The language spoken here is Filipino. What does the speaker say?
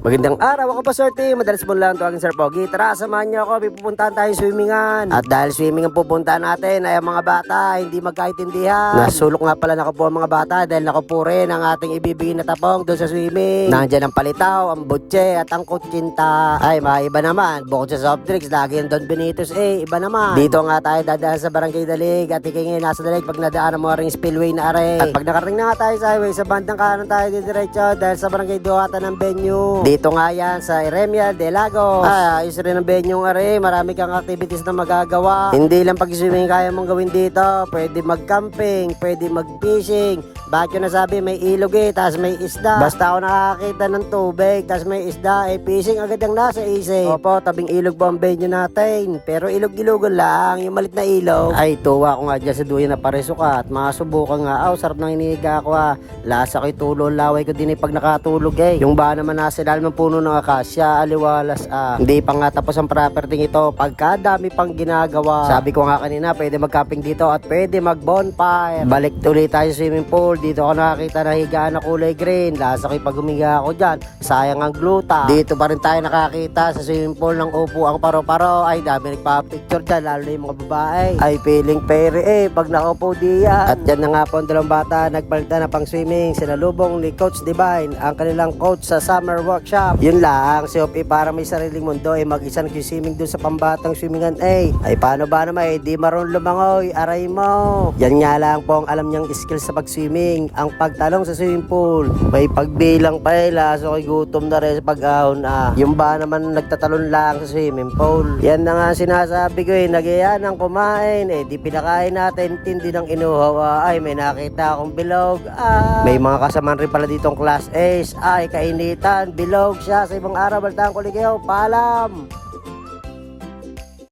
Magandang araw, ako pa Sorte. Madalas po lang ito aking Sir Pogi. Tara, samahan niyo ako, pupuntahan tayo swimingan. At dahil swimming ang pupuntahan natin ay ang mga bata hindi magkaintindihan. Nasulok nga pala nakapo ang mga bata dahil nakapo rin ang ating ibibigay na tapong doon sa swimming. Nandiyan ang palitaw, ang butche at ang kutsinta. Ay, maiba naman. Bukod sa soft drinks, lagi ang Don Benitos iba naman. Dito nga tayo dadaan sa Barangay Dalig at ikingin nasa Dalig pag nadaan mo ring spillway na are. At pag nakarating na nga tayo sa highway, sa bandang kanan tayo didiretso dahil sa Barangay Duhata ng venue. Dito nga yan sa Eremia de Lagos. Ayos rin ang venue are. Marami kang activities na magagawa. Hindi lang pag-swimming kaya mong gawin dito. Pwede mag-camping, pwede mag-fishing. Bakit ko nasabi may ilog tas may isda. Basta ako nakakita ng tubig, tas may isda, fishing agad ang nasa isip. Opo, tabing ilog po ang venue natin. Pero ilog-ilogon lang, yung malit na ilog. Ay, tuwa ko nga dyan sa duyan na paresuka at masubukan nga. Sarap nang inihiga ako Lasa ko'y tulo, laway ko din pag nakatulog Yung ba naman nasa ilalim ng puno ng akasya, aliwalas Hindi pa nga tapos ang property ito, pagkadami pang ginagawa. Sabi ko nga kanina, pwede mag-camping dito at pwede mag-bonfire. Balik ulit tayo sa swimming pool. Dito ako nakakita na higaan na kulay green. Lasa ko'y pag humiga ako dyan, sayang ang gluta. Dito pa rin tayo nakakita sa swimming pool ng upo ang paro-paro. Ay, dami nagpa-picture dyan, lalo na yung mga babae. Ay, feeling pere pag nakaupo diyan. At dyan na nga po ang dalawang bata nagbalda na pang swimming. Sinalubong ni Coach Divine, ang kanilang coach sa summer workshop. Yun lang, si Opi para may sariling mundo mag-isa nag-swimming dun sa pambatang swimmingan Ay, paano ba naman di marunong lumangoy, aray mo. Yan nga lang po ang alam niyang skills sa pag-swimming, ang pagtalong sa swimming pool. May pagbilang pa laso ko'y gutom na rin sa pag-ahon Yung ba naman nagtatalon lang sa swimming pool. Yan na nga sinasabi ko nagyaya ng kumain di pinakain natin, tindi ng inuhaw ay may nakita akong bilog may mga kasamaan rin pala ditong class A's ay kainitan, bilog siya sa ibang araw. Baltaan ko ligaw, paalam.